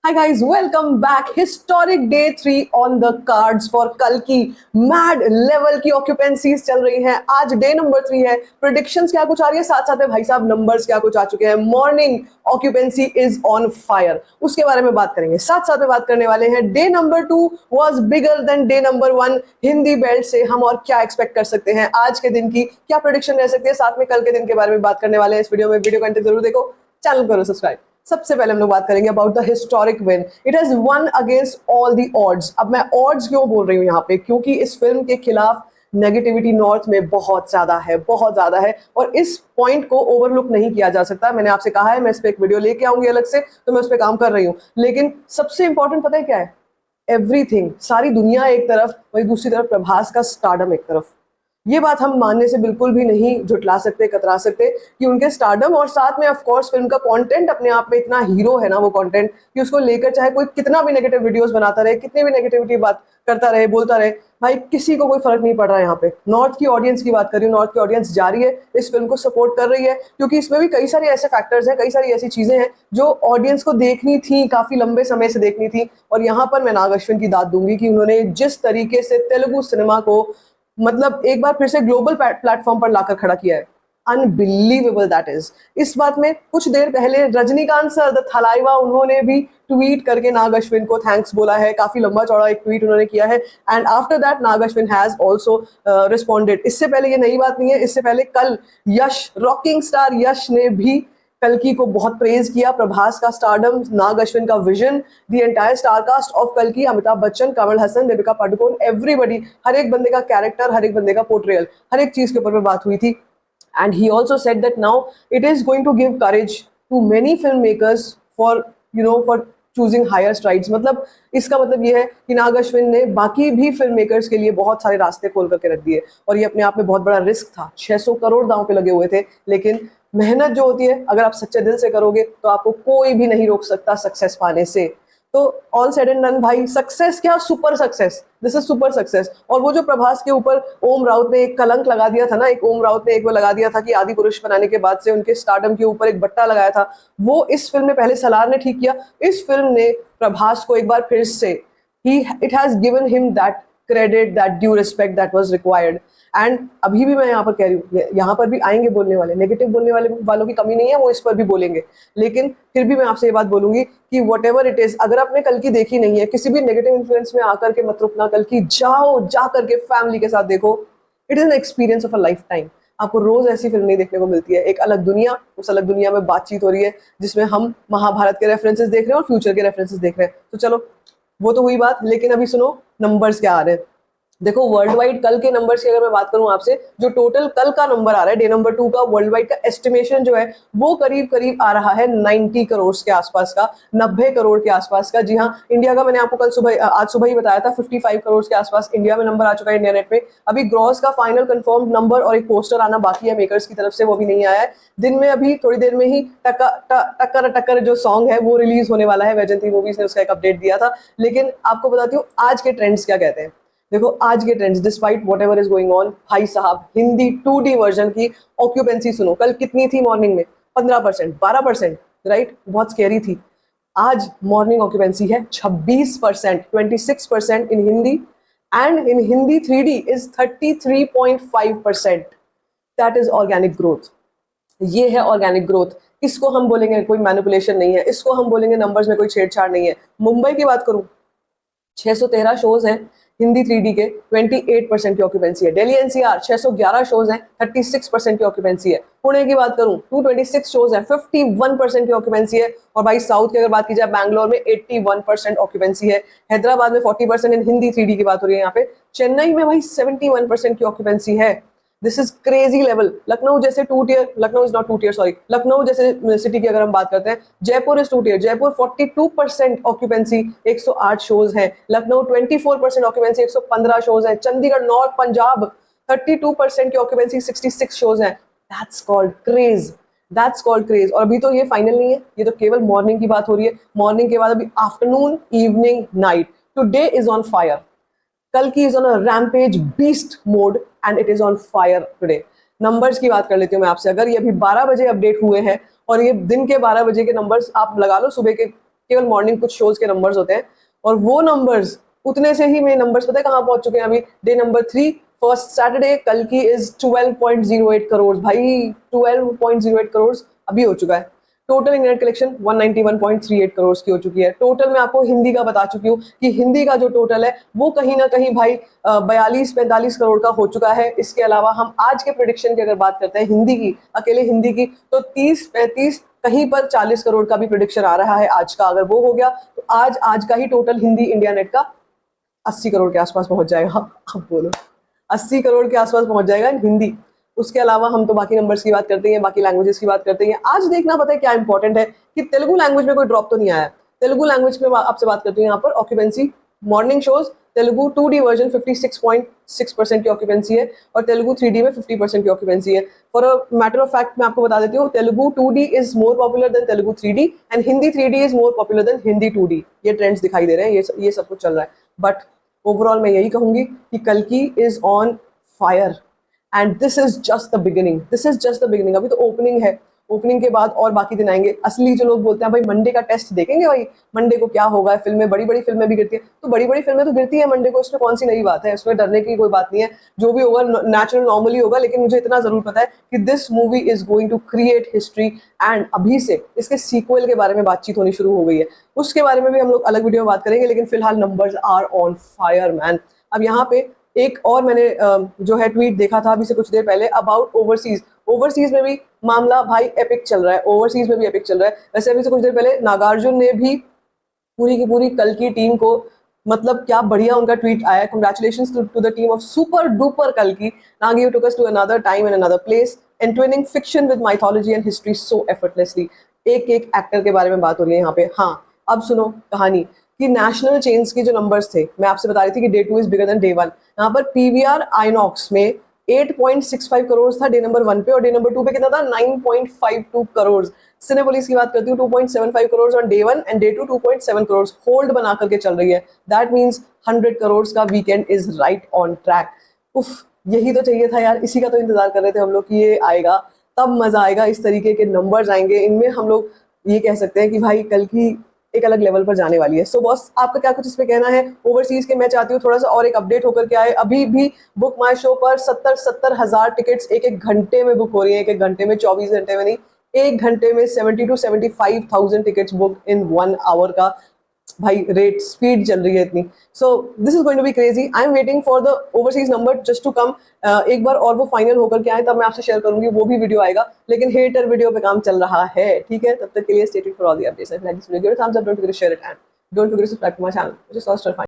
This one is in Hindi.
Hi guys, welcome back. Historic day 3 on the cards for कल की मैड लेवल की ऑक्यूपेंसीज चल रही हैं. आज डे नंबर 3 है. प्रिडिक्शंस क्या कुछ आ रही है, साथ साथ में भाई साहब नंबर्स क्या कुछ आ चुके हैं. Morning occupancy is on fire, उसके बारे में बात करेंगे. साथ साथ में बात करने वाले हैं day number 2 was bigger than day number 1. Hindi belt से हम और क्या एक्सपेक्ट कर सकते हैं, आज के दिन की क्या प्रिडिक्शन रह सकती है, साथ में कल के दिन के बारे में बात करने वाले हैं इस वीडियो में. वीडियो को अंत तक जरूर देखो, चैनल करो सब्सक्राइब. सबसे पहले हम लोग बात करेंगे about the historic win. It has one against all the odds. अब मैं ऑड्स क्यों बोल रही हूँ यहाँ पे, क्योंकि इस फिल्म के खिलाफ नेगेटिविटी नॉर्थ में बहुत ज्यादा है, बहुत ज्यादा है, और इस पॉइंट को ओवरलुक नहीं किया जा सकता. मैंने आपसे कहा है मैं इस पे एक वीडियो लेके आऊंगी अलग से, तो मैं उस पर काम कर रही हूँ. लेकिन सबसे इंपॉर्टेंट पता है क्या है? एवरीथिंग, सारी दुनिया एक तरफ, वही दूसरी तरफ प्रभास का स्टारडम एक तरफ. ये बात हम मानने से बिल्कुल भी नहीं झुटला सकते, कतरा सकते कि उनके स्टारडम और साथ में ऑफ कोर्स फिल्म का कंटेंट अपने आप में इतना हीरो है ना वो कंटेंट, कि उसको लेकर चाहे कोई कितना भी नेगेटिव वीडियोस बनाता रहे, कितनी भी नेगेटिविटी बात करता रहे, बोलता रहे, भाई किसी को कोई फर्क नहीं पड़ रहा है. यहाँ पे नॉर्थ की ऑडियंस की बात कर रही हूँ. नॉर्थ की ऑडियंस जा रही है, इस फिल्म को सपोर्ट कर रही है, क्योंकि इसमें भी कई सारे ऐसे फैक्टर्स हैं, कई सारी ऐसी चीजें हैं जो ऑडियंस को देखनी थी, काफी लंबे समय से देखनी थी. और यहाँ पर मैं नाग अश्विन की दाद दूंगी कि उन्होंने जिस तरीके से तेलुगु सिनेमा को मतलब एक बार फिर से ग्लोबल प्लेटफॉर्म पर लाकर खड़ा किया है, अनबिलीवेबल दैट इज. इस बात में कुछ देर पहले रजनीकांत सर द थलाइवा, उन्होंने भी ट्वीट करके नाग अश्विन को थैंक्स बोला है. काफी लंबा चौड़ा एक ट्वीट उन्होंने किया है. And after that Nag Ashwin has also responded. इससे पहले ये नई बात नहीं है, इससे पहले कल यश, रॉकिंग स्टार यश ने भी कल्कि को बहुत प्रेज किया. प्रभास का स्टारडम, नाग अश्विन का vision, the entire star cast of कल्कि, अमिताभ बच्चन, कमल हसन, दीपिका पादुकोण, एवरीबॉडी, हर एक बंदे का कैरेक्टर, हर एक बंदे का पोर्ट्रेयल, हर एक चीज के ऊपर में बात हुई थी. And he also said that now it is going to give courage to many film makers for for choosing higher strides. मतलब इसका मतलब ये है कि नाग अश्विन ने बाकी भी फिल्म मेकर्स के लिए बहुत सारे रास्ते खोल करके रख दिए, और ये अपने आप में बहुत बड़ा रिस्क था. 600 करोड़ दांव पे लगे हुए थे, लेकिन मेहनत जो होती है, अगर आप सच्चे दिल से करोगे तो आपको कोई भी नहीं रोक सकता सक्सेस पाने से. तो ऑल सेड एंड डन भाई, सक्सेस क्या, super success, this is super success. और वो जो प्रभास के ऊपर ओम राउत ने एक कलंक लगा दिया था ना, एक ओम राउत ने एक वो लगा दिया था कि आदि पुरुष बनाने के बाद से उनके स्टारडम के ऊपर एक बट्टा लगाया था, वो इस फिल्म में पहले सलार ने ठीक किया. इस फिल्म ने प्रभास को एक बार फिर से it has given him that credit, that due respect that was required. And अभी भी मैं यहाँ पर कह रही हूँ, यहाँ पर भी आएंगे बोलने वाले, नेगेटिव बोलने वालों की कमी नहीं है, वो इस पर भी बोलेंगे. लेकिन फिर भी मैं आपसे ये बात बोलूंगी कि वट एवर इट इज, अगर आपने कल की देखी नहीं है, किसी भी नेगेटिव इन्फ्लुएंस में आकर के मत रुकना. कल की जाओ, जा करके फैमिली के साथ देखो. It is an experience of a life time. आपको रोज ऐसी फिल्म नहीं देखने को मिलती है. एक अलग दुनिया, उस अलग दुनिया में बातचीत हो रही है जिसमें हम महाभारत के रेफरेंसेस देख रहे हैं और फ्यूचर के रेफरेंसेस देख रहे हैं. तो चलो, वो तो हुई बात, लेकिन अभी सुनो नंबर्स क्या आ रहे हैं. देखो वर्ल्ड वाइड कल के नंबर्स की अगर मैं बात करूं आपसे, जो टोटल कल का नंबर आ रहा है डे नंबर 2 का, वर्ल्ड वाइड का एस्टिमेशन जो है वो करीब करीब आ रहा है 90 करोड़ के आसपास का, 90 करोड़ के आसपास का. जी हाँ, इंडिया का मैंने आपको आज सुबह ही बताया था, 55 करोड़ के आसपास इंडिया में नंबर आ चुका है इंडिया नेट पे. अभी ग्रॉस का फाइनल कंफर्म नंबर और एक पोस्टर आना बाकी है मेकर्स की तरफ से, वो भी नहीं आया है. दिन में अभी थोड़ी देर में ही टक्कर टक्कर जो सॉन्ग है वो रिलीज होने वाला है. वैजंती मूवीज ने उसका एक अपडेट दिया था. लेकिन आपको बताती हूँ आज के ट्रेंड्स क्या कहते हैं. देखो आज के trends, despite whatever is going on, भाई साहब हिंदी 2D वर्जन की ऑक्यूपेंसी सुनो. कल कितनी थी मॉर्निंग में? 15%, 12%, राइट? बहुत स्केरी थी. आज मॉर्निंग ऑक्यूपेंसी है 26%, 26% in Hindi, and in Hindi 3D is 33.5%. That is organic growth. ये है ऑर्गेनिक ग्रोथ. इसको हम बोलेंगे कोई मैनिपुलेशन नहीं है, इसको हम बोलेंगे नंबर्स में कोई छेड़छाड़ नहीं है. मुंबई की बात करूं, 613 शोज हैं हिंदी 3D के, 28% की ऑक्यूपेंसी है. दिल्ली एनसीआर 611 शोज हैं, 36% की ऑक्यूपेंसी है. पुणे की बात करूं, 226 शोज हैं, 51% की ऑक्यूपेंसी है. और भाई साउथ की अगर बात की जाए, बैंगलोर में 81% ऑक्यूपेंसी है. हैदराबाद में 40% इन हिंदी 3D की बात हो रही है यहाँ पे. चेन्नई में भाई 71% की ऑक्यूपेंसी है. This is crazy level. Lucknow जैसे 2 tier, Lucknow is not 2 tier, sorry, Lucknow जैसे सिटी की अगर हम बात करते हैं, Jaipur is 2 tier. Jaipur 42% occupancy, 108 shows हैं. लखनऊ 24% ऑक्यूपेंसी, 115 शोज हैं. चंडीगढ़, नॉर्थ पंजाब 32% की ऑक्यूपेंसी, 66 शोज हैं. That's called craze, that's called craze. और अभी तो ये फाइनल नहीं है, ये तो केवल मॉर्निंग की बात हो रही है. मॉर्निंग के बाद अभी afternoon, evening, night, today is on fire. Kalki is on a rampage beast mode and it is on fire today. Numbers की बात कर लेती हूँ मैं आपसे. अगर ये अभी 12 बजे अपडेट हुए हैं और ये दिन के 12 बजे के नंबर्स आप लगा लो, सुबह के केवल मॉर्निंग कुछ शोज के नंबर्स होते हैं, और वो नंबर्स उतने से ही मेरे नंबर्स पता है कहाँ पहुंच चुके हैं अभी। डे नंबर 3 फर्स्ट सैटरडे कल की इज 12.08 करोड़ भाई, 12.08 करोड़ अभी हो चुका है। टोटल इंटरनेट कलेक्शन 191.38 करोड़ की हो चुकी है। टोटल मैं आपको हिंदी का बता चुकी हूँ कि हिंदी का जो टोटल है वो कहीं ना कहीं भाई 42-45 करोड़ का हो चुका है। इसके अलावा हम आज के प्रेडिक्शन की अगर बात करते हैं हिंदी की, अकेले हिंदी की, तो 30-35 कहीं पर 40 करोड़ का भी प्रेडिक्शन आ रहा है आज का। अगर वो हो गया तो आज का ही टोटल हिंदी इंडिया नेट का 80 करोड़ के आसपास पहुंच जाएगा। अब बोलो 80 करोड़ के आसपास पहुंच जाएगा हिंदी। उसके अलावा हम तो बाकी नंबर्स की बात करते हैं, बाकी लैंग्वेजेस की बात करते हैं। आज देखना पता है क्या इंपॉर्टेंट है कि तेलुगु लैंग्वेज में कोई ड्रॉप तो नहीं आया है। तेलुगु लैंग्वेज में आपसे बात करती हूँ यहाँ पर occupancy, morning shows Telugu 2D version 56.6% की ऑक्यूपेंसी है और तेलुगु 3D में 50% की ऑक्यूपेंसी है। For a matter of fact मैं आपको बता देती हूँ, Telugu 2D is more popular than Telugu 3D and Hindi 3D is more popular than Hindi 2D। ये ट्रेंड्स दिखाई दे रहे हैं, ये सब कुछ चल रहा है। बट ओवरऑल मैं यही कहूंगी कि कल्कि is on fire and this is just the beginning, this is just the beginning. अभी तो ओपनिंग है, ओपनिंग के बाद और बाकी दिन आएंगे। असली जो लोग बोलते हैं भाई मंडे का टेस्ट देखेंगे, भाई मंडे को क्या होगा, फिल्में बड़ी बड़ी फिल्में भी गिरती है, तो बड़ी बड़ी फिल्में तो गिरती है मंडे को, इसमें कौन सी नई बात है, इसमें डरने की कोई बात नहीं है। जो भी होगा नेचुरल नॉर्मली होगा, लेकिन मुझे इतना जरूर पता है कि this movie is going to create history and अभी से इसके सीक्वल के बारे में बातचीत होनी शुरू हो गई है। उसके बारे में भी हम लोग अलग वीडियो में बात करेंगे, लेकिन फिलहाल numbers are on fire man. अब यहाँ पे एक और मैंने जो है ट्वीट देखा था अभी से कुछ देर पहले अबाउट ओवरसीज। ओवरसीज में भी मामला भाई एपिक चल रहा है, ओवरसीज में भी एपिक चल रहा है। वैसे अभी से कुछ देर पहले नागार्जुन ने भी पूरी की पूरी कल की टीम को, मतलब क्या बढ़िया उनका ट्वीट आया, congratulations to the team of super duper कल्कि, Nagi you took us to another time and another place entertaining fiction with mythology and history so effortlessly. एक एक एक्टर के बारे में बात हो रही है यहाँ पे। हाँ अब सुनो कहानी कि नेशनल चेन्स के जो नंबर्स थे, मैं आपसे बता रही थी कि day 2 is bigger than day 1। यहाँ पर पीवीआर आइनॉक्स में 8.65 करोड़ था डे नंबर 1 पे, और डे नंबर 2 पे कितना था 9.52 करोड़। सिनेपोलिस की बात करती हूँ 2.75 crore on day 1 and day 2 2.7 crore hold बना करके चल रही है। दैट मीन्स 100 करोड़ का weekend is right on track. उफ, यही तो चाहिए था यार, इसी का तो इंतजार कर रहे थे हम लोग कि ये आएगा तब मजा आएगा, इस तरीके के नंबर्स आएंगे। इनमें हम लोग ये कह सकते हैं कि भाई कल की एक अलग लेवल पर जाने वाली है। सो बॉस आपका क्या कुछ इस पे कहना है ओवरसीज के? मैं चाहती हूँ थोड़ा सा और एक अपडेट होकर के आए। अभी भी बुक माई शो पर 70 हजार टिकट्स एक एक घंटे में बुक हो रही है, एक एक घंटे में, 24 घंटे में नहीं, एक घंटे में 70 to 75,000 tickets book in 1 hour का भाई रेट, स्पीड चल रही है इतनी। So this is going to be crazy. I am waiting for the overseas number just to come. एक बार और वो फाइनल होकर के आए तब मैं आपसे शेयर करूंगी, वो भी वीडियो आएगा, लेकिन हेटर वीडियो पे काम चल रहा है, ठीक है? तब तक के लिए stay tuned for all the updates. Like this video, thumbs up, don't forget to share it and don't forget to subscribe to my channel, which is